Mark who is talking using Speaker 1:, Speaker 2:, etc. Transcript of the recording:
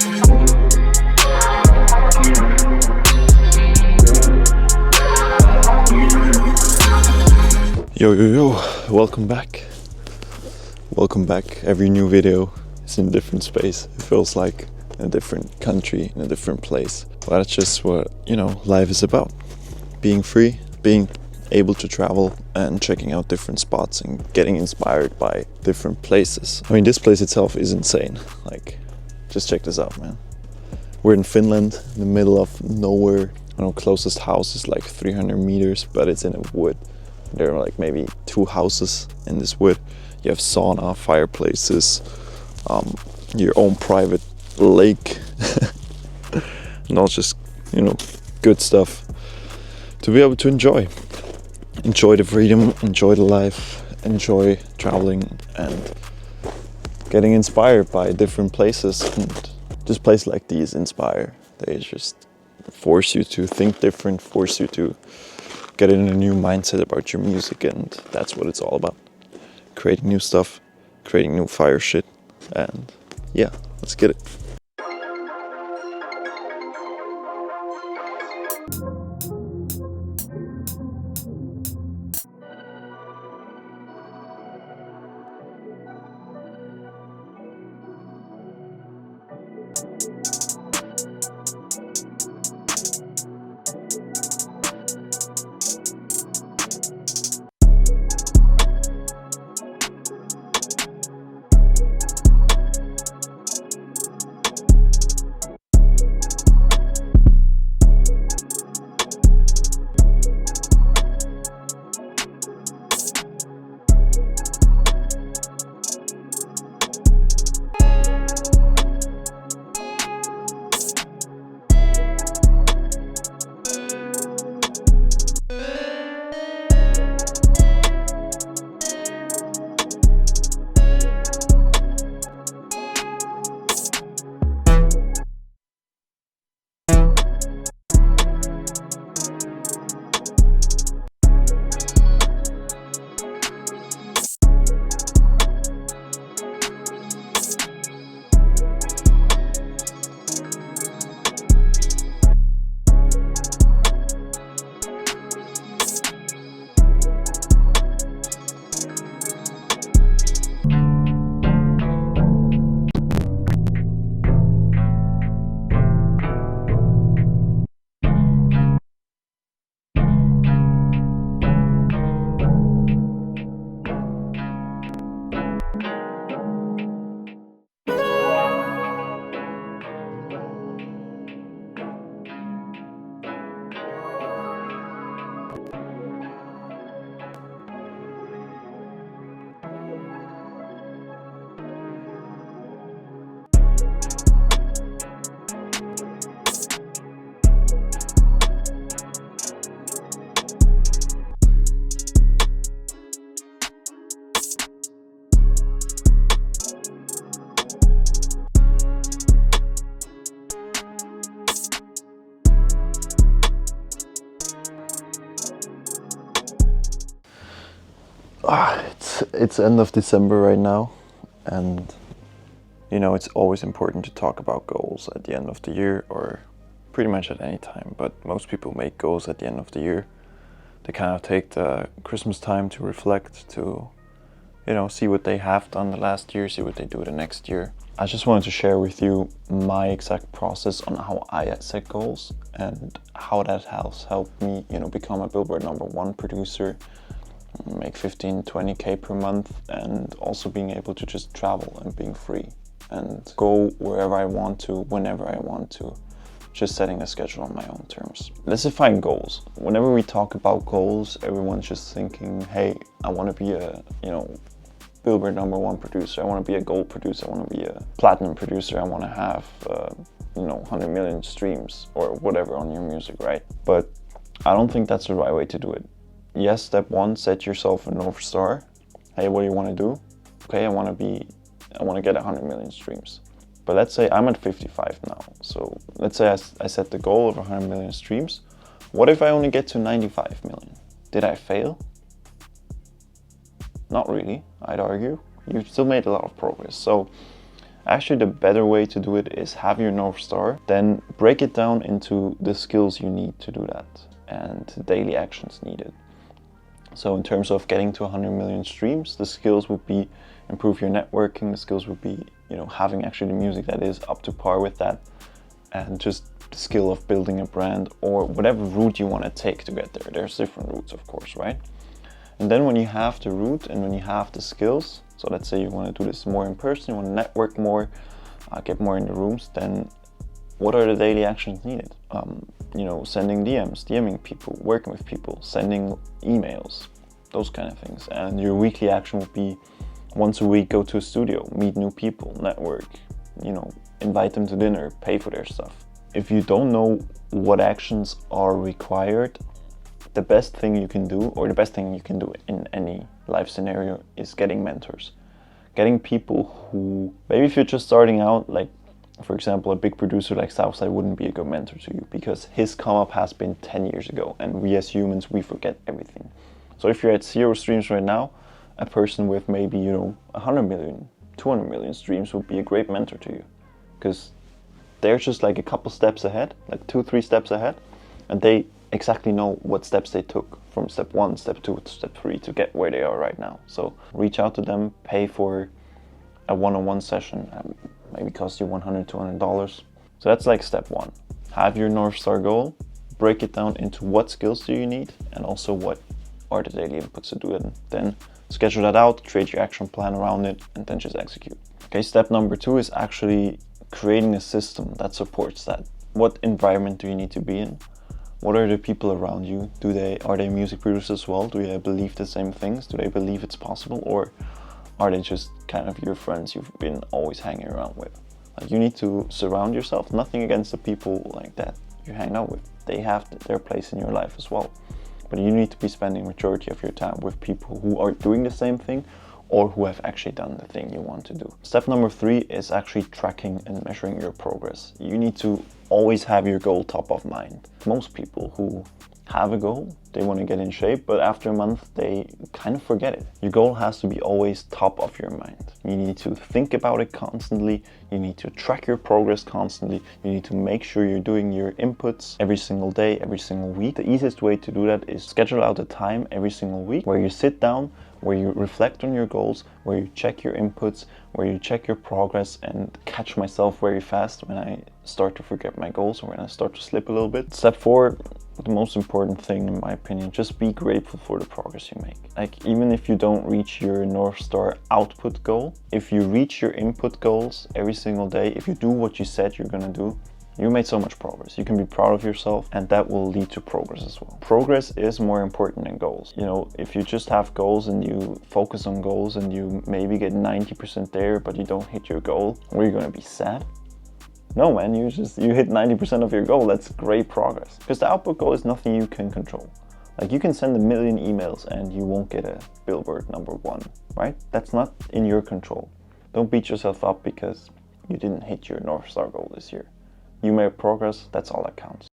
Speaker 1: Yo, welcome back. Welcome back. Every new video is in a different space. It feels like in a different country, in a different place. But that's just what, life is about. Being free, being able to travel and checking out different spots and getting inspired by different places. I mean, this place itself is insane. Like, just check this out, man. We're in Finland, in the middle of nowhere. I know closest house is like 300 meters, but it's in a wood. There are like maybe 2 houses in this wood. You have sauna, fireplaces, your own private lake. And all just, good stuff to be able to enjoy. Enjoy the freedom, enjoy the life, enjoy traveling and getting inspired by different places. And just places like these inspire. They just force you to think different, force you to get in a new mindset about your music, and that's what it's all about. Creating new stuff, creating new fire shit, and yeah, let's get it. It's end of December right now, and it's always important to talk about goals at the end of the year, or pretty much at any time, but most people make goals at the end of the year. They kind of take the Christmas time to reflect, to see what they have done the last year, see what they do the next year. I just wanted to share with you my exact process on how I set goals and how that has helped me become a Billboard #1 producer, make 15-20k per month, and also being able to just travel and being free and go wherever I want to, whenever I want to, just setting a schedule on my own terms. Let's define goals. Whenever we talk about goals, everyone's just thinking, hey, I want to be a Billboard #1 producer, I want to be a gold producer, I want to be a platinum producer, I want to have 100 million streams or whatever on your music, right? But I don't think that's the right way to do it. Yes, step 1, set yourself a North Star. Hey, what do you want to do? Okay, I want to get 100 million streams. But let's say I'm at 55 now. So let's say I set the goal of 100 million streams. What if I only get to 95 million? Did I fail? Not really, I'd argue. You've still made a lot of progress. So Actually, the better way to do it is have your North Star, then break it down into the skills you need to do that and daily actions needed. So in terms of getting to 100 million streams, the skills would be improve your networking, the skills would be, having actually the music that is up to par with that, and just the skill of building a brand or whatever route you want to take to get there. There's different routes, of course, right? And then when you have the route and when you have the skills, so let's say you want to do this more in person, you want to network more, get more in the rooms, then what are the daily actions needed? Sending DMs, DMing people, working with people, sending emails, those kind of things. And your weekly action would be once a week, go to a studio, meet new people, network, invite them to dinner, pay for their stuff. If you don't know what actions are required, the best thing you can do, or the best thing you can do in any life scenario, is getting mentors. Getting people who, maybe if you're just starting out, like for example, a big producer like Southside wouldn't be a good mentor to you because his come up has been 10 years ago, and we as humans, we forget everything. So if you're at 0 streams right now, a person with maybe 100 million, 200 million streams would be a great mentor to you, because they're just like a couple steps ahead, like 2-3 steps ahead, and they exactly know what steps they took from step 1, step 2 to step 3 to get where they are right now. So reach out to them, pay for a one-on-one session, maybe cost you $100, $200. So that's like step 1. Have your North Star goal, break it down into what skills do you need, and also what are the daily inputs to do it. Then schedule that out, create your action plan around it, and then just execute. Okay, step number 2 is actually creating a system that supports that. What environment do you need to be in? What are the people around you? Are they music producers as well? Do they believe the same things? Do they believe it's possible? Or are they just kind of your friends you've been always hanging around with? Like, you need to surround yourself, nothing against the people like that you hang out with. They have their place in your life as well. But you need to be spending majority of your time with people who are doing the same thing or who have actually done the thing you want to do. Step number 3 is actually tracking and measuring your progress. You need to always have your goal top of mind. Most people who have a goal, they want to get in shape, but after a month they kind of forget it. Your goal has to be always top of your mind. You need to think about it constantly, you need to track your progress constantly, you need to make sure you're doing your inputs every single day, every single week. The easiest way to do that is schedule out a time every single week where you sit down, where you reflect on your goals, where you check your inputs, where you check your progress, and catch myself very fast when I start to forget my goals or when I start to slip a little bit. Step 4, the most important thing in my opinion, just be grateful for the progress you make. Like, even if you don't reach your North Star output goal, if you reach your input goals every single day, if you do what you said you're gonna do, you made so much progress. You can be proud of yourself, and that will lead to progress as well. Progress is more important than goals. If you just have goals and you focus on goals and you maybe get 90% there, but you don't hit your goal, are you gonna be sad? No, man, you hit 90% of your goal. That's great progress. Because the output goal is nothing you can control. Like, you can send 1,000,000 emails and you won't get a Billboard #1, right? That's not in your control. Don't beat yourself up because you didn't hit your North Star goal this year. You made progress, that's all that counts.